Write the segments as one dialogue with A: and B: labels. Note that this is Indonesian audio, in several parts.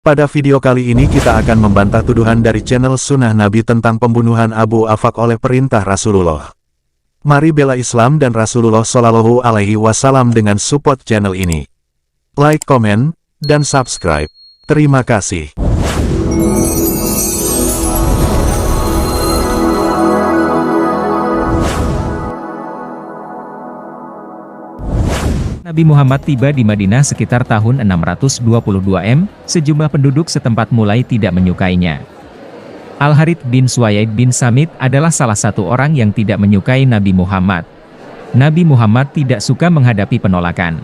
A: Pada video kali ini kita akan membantah tuduhan dari channel Sunnah Nabi tentang pembunuhan Abu Afaq oleh perintah Rasulullah. Mari bela Islam dan Rasulullah Shallallahu Alaihi Wasallam dengan support channel ini. Like, komen, dan subscribe. Terima kasih.
B: Nabi Muhammad tiba di Madinah sekitar tahun 622 M, sejumlah penduduk setempat mulai tidak menyukainya. Al-Harits bin Suwaid bin Samit adalah salah satu orang yang tidak menyukai Nabi Muhammad. Nabi Muhammad tidak suka menghadapi penolakan.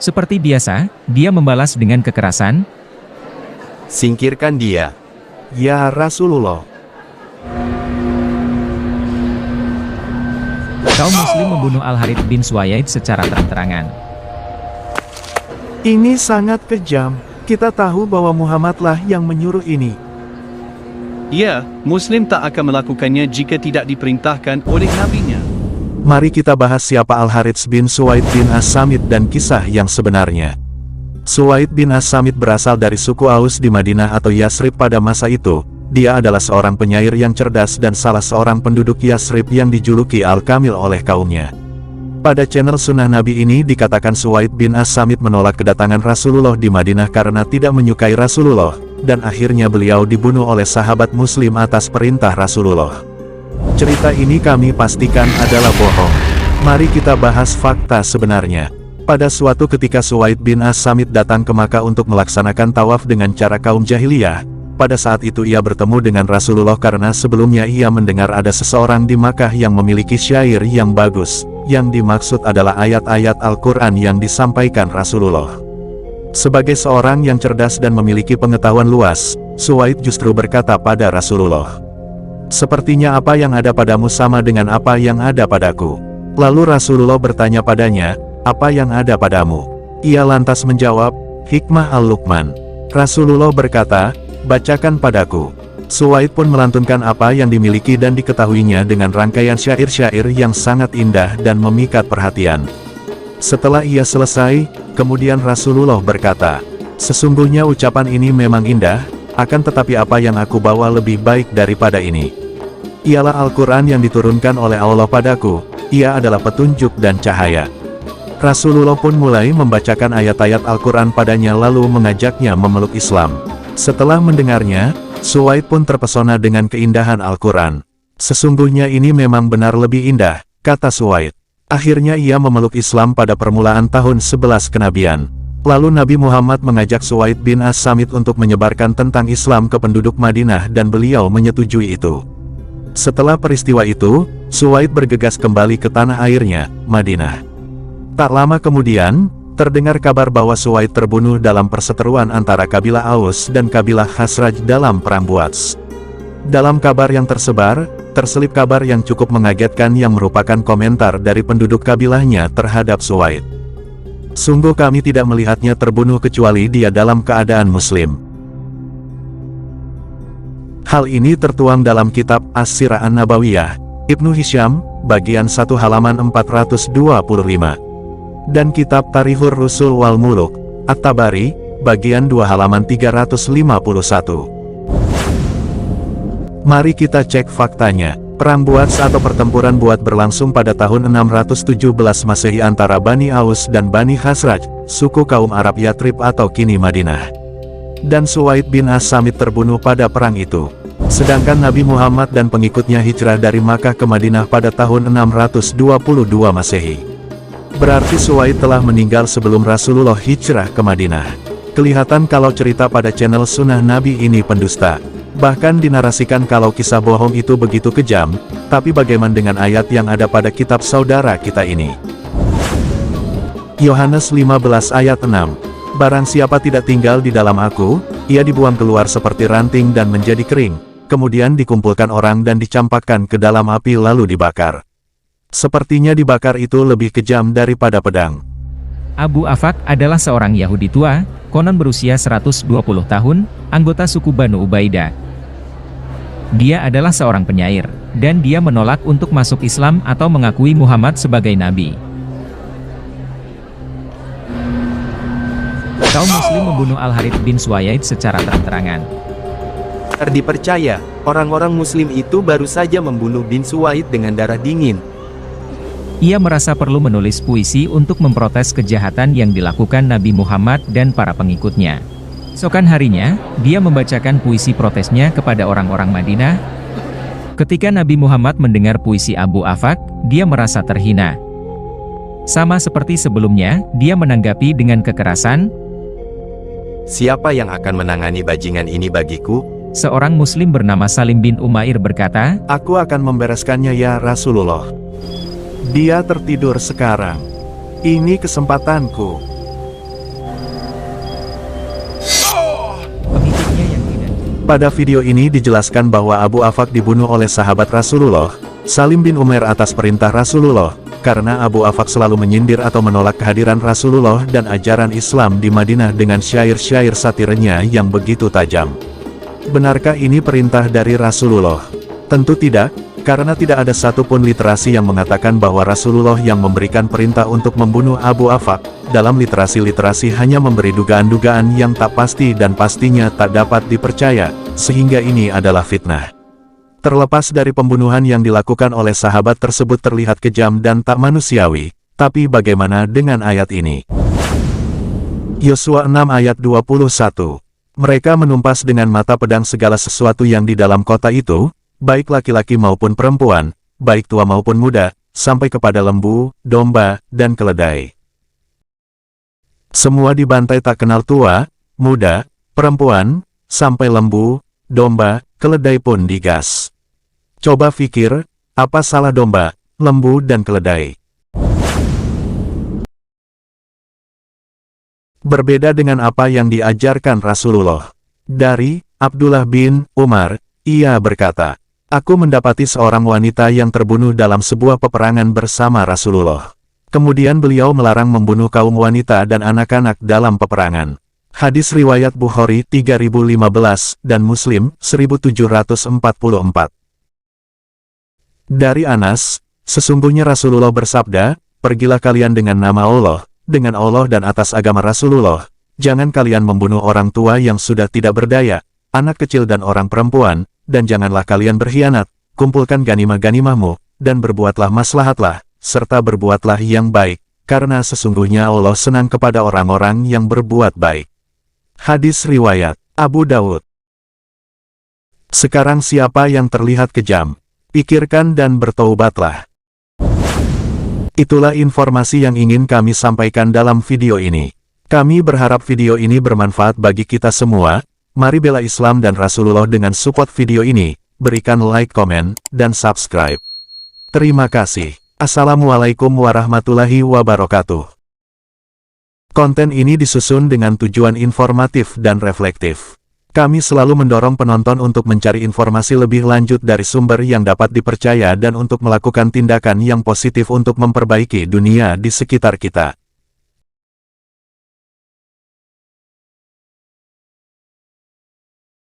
B: Seperti biasa, dia membalas dengan kekerasan.
A: Singkirkan dia, ya Rasulullah.
B: Kaum muslim membunuh Al-Harits bin Suwaid secara terang-terangan.
A: Ini sangat kejam. Kita tahu bahwa Muhammadlah yang menyuruh ini.
C: Ya, Muslim tak akan melakukannya jika tidak diperintahkan oleh nabinya.
A: Mari kita bahas siapa Al-Harits bin Suwaid bin As-Samit dan kisah yang sebenarnya. Suwaid bin As-Samit berasal dari suku Aus di Madinah atau Yasrib pada masa itu. Dia adalah seorang penyair yang cerdas dan salah seorang penduduk Yasrib yang dijuluki Al-Kamil oleh kaumnya. Pada channel Sunnah Nabi ini dikatakan Suwaid bin As-Samit menolak kedatangan Rasulullah di Madinah karena tidak menyukai Rasulullah, dan akhirnya beliau dibunuh oleh sahabat muslim atas perintah Rasulullah. Cerita ini kami pastikan adalah bohong. Mari kita bahas fakta sebenarnya. Pada suatu ketika Suwaid bin As-Samit datang ke Makkah untuk melaksanakan tawaf dengan cara kaum jahiliyah. Pada saat itu ia bertemu dengan Rasulullah karena sebelumnya ia mendengar ada seseorang di Makkah yang memiliki syair yang bagus. Yang dimaksud adalah ayat-ayat Al-Quran yang disampaikan Rasulullah. Sebagai seorang yang cerdas dan memiliki pengetahuan luas, Suwaid justru berkata pada Rasulullah, "Sepertinya apa yang ada padamu sama dengan apa yang ada padaku." Lalu Rasulullah bertanya padanya, "Apa yang ada padamu?" Ia lantas menjawab, "Hikmah Al-Luqman." Rasulullah berkata, "Bacakan padaku." Suwaid pun melantunkan apa yang dimiliki dan diketahuinya dengan rangkaian syair-syair yang sangat indah dan memikat perhatian. Setelah ia selesai, kemudian Rasulullah berkata, "Sesungguhnya ucapan ini memang indah, akan tetapi apa yang aku bawa lebih baik daripada ini. Ialah Al-Quran yang diturunkan oleh Allah padaku, ia adalah petunjuk dan cahaya." Rasulullah pun mulai membacakan ayat-ayat Al-Quran padanya lalu mengajaknya memeluk Islam. Setelah mendengarnya, Suwaid pun terpesona dengan keindahan Al-Quran. "Sesungguhnya ini memang benar lebih indah," kata Suwaid. Akhirnya ia memeluk Islam pada permulaan tahun 11 kenabian. Lalu Nabi Muhammad mengajak Suwaid bin As-Samit untuk menyebarkan tentang Islam ke penduduk Madinah dan beliau menyetujui itu. Setelah peristiwa itu, Suwaid bergegas kembali ke tanah airnya, Madinah. Tak lama kemudian, terdengar kabar bahwa Suwaid terbunuh dalam perseteruan antara kabilah Aus dan kabilah Khazraj dalam perang Buats. Dalam kabar yang tersebar, terselip kabar yang cukup mengagetkan yang merupakan komentar dari penduduk kabilahnya terhadap Suwaid. "Sungguh kami tidak melihatnya terbunuh kecuali dia dalam keadaan muslim." Hal ini tertuang dalam kitab As-Sirah An-Nabawiyah, Ibnu Hisham, bagian 1 halaman 425. Dan kitab Tarikhur Rusul wal Muluk, At-Tabari, bagian 2 halaman 351. Mari kita cek faktanya. Perang Buats atau pertempuran Buat berlangsung pada tahun 617 Masehi antara Bani Aus dan Bani Khazraj, suku kaum Arab Yatrib atau kini Madinah. Dan Suwaid bin As-Samit terbunuh pada perang itu. Sedangkan Nabi Muhammad dan pengikutnya hijrah dari Makkah ke Madinah pada tahun 622 Masehi. Berarti Suwaid telah meninggal sebelum Rasulullah hijrah ke Madinah. Kelihatan kalau cerita pada channel Sunnah Nabi ini pendusta. Bahkan dinarasikan kalau kisah bohong itu begitu kejam, tapi bagaimana dengan ayat yang ada pada kitab saudara kita ini? Yohanes 15 ayat 6. "Barang siapa tidak tinggal di dalam aku, ia dibuang keluar seperti ranting dan menjadi kering, kemudian dikumpulkan orang dan dicampakkan ke dalam api lalu dibakar. Sepertinya dibakar itu lebih kejam daripada pedang."
B: Abu Afaq adalah seorang Yahudi tua, konon berusia 120 tahun, anggota suku Banu Ubaidah. Dia adalah seorang penyair, dan dia menolak untuk masuk Islam atau mengakui Muhammad sebagai nabi. Kaum muslim membunuh Al-Harits bin Suwaid secara terang-terangan.
D: Dipercaya, orang-orang muslim itu baru saja membunuh bin Suwaid dengan darah dingin.
B: Ia merasa perlu menulis puisi untuk memprotes kejahatan yang dilakukan Nabi Muhammad dan para pengikutnya. Esokan harinya, dia membacakan puisi protesnya kepada orang-orang Madinah. Ketika Nabi Muhammad mendengar puisi Abu Afak, dia merasa terhina. Sama seperti sebelumnya, dia menanggapi dengan kekerasan.
D: Siapa yang akan menangani bajingan ini bagiku?
B: Seorang muslim bernama Salim bin Umair berkata,
A: Aku akan membereskannya ya Rasulullah. Dia tertidur sekarang. Ini kesempatanku.
B: pengikutnya yang tidak.
A: Pada video ini dijelaskan bahwa Abu Afak dibunuh oleh sahabat Rasulullah, Salim bin Umair atas perintah Rasulullah, karena Abu Afak selalu menyindir atau menolak kehadiran Rasulullah dan ajaran Islam di Madinah dengan syair-syair satirnya yang begitu tajam. Benarkah ini perintah dari Rasulullah? Tentu tidak, karena tidak ada satupun literasi yang mengatakan bahwa Rasulullah yang memberikan perintah untuk membunuh Abu Afak. Dalam literasi-literasi hanya memberi dugaan-dugaan yang tak pasti dan pastinya tak dapat dipercaya, sehingga ini adalah fitnah. Terlepas dari pembunuhan yang dilakukan oleh sahabat tersebut terlihat kejam dan tak manusiawi, tapi bagaimana dengan ayat ini? Yosua 6 ayat 21. Mereka menumpas dengan mata pedang segala sesuatu yang di dalam kota itu, baik laki-laki maupun perempuan, baik tua maupun muda, sampai kepada lembu, domba, dan keledai. Semua dibantai tak kenal tua, muda, perempuan, sampai lembu, domba, keledai pun digas. Coba pikir, apa salah domba, lembu dan keledai? Berbeda dengan apa yang diajarkan Rasulullah. Dari Abdullah bin Umar, ia berkata, Aku mendapati seorang wanita yang terbunuh dalam sebuah peperangan bersama Rasulullah. Kemudian beliau melarang membunuh kaum wanita dan anak-anak dalam peperangan. Hadis riwayat Bukhari 3015 dan Muslim 1744. Dari Anas, sesungguhnya Rasulullah bersabda, Pergilah kalian dengan nama Allah, dengan Allah dan atas agama Rasulullah. Jangan kalian membunuh orang tua yang sudah tidak berdaya, anak kecil dan orang perempuan, dan janganlah kalian berkhianat. Kumpulkan ganimah-ganimahmu, dan berbuatlah maslahatlah, serta berbuatlah yang baik, karena sesungguhnya Allah senang kepada orang-orang yang berbuat baik. Hadis riwayat Abu Dawud. Sekarang siapa yang terlihat kejam? Pikirkan dan bertaubatlah. Itulah informasi yang ingin kami sampaikan dalam video ini. Kami berharap video ini bermanfaat bagi kita semua. Mari bela Islam dan Rasulullah dengan support video ini. Berikan like, komen, dan subscribe. Terima kasih. Assalamualaikum warahmatullahi wabarakatuh. Konten ini disusun dengan tujuan informatif dan reflektif. Kami selalu mendorong penonton untuk mencari informasi lebih lanjut dari sumber yang dapat dipercaya dan untuk melakukan tindakan yang positif untuk memperbaiki dunia di sekitar kita.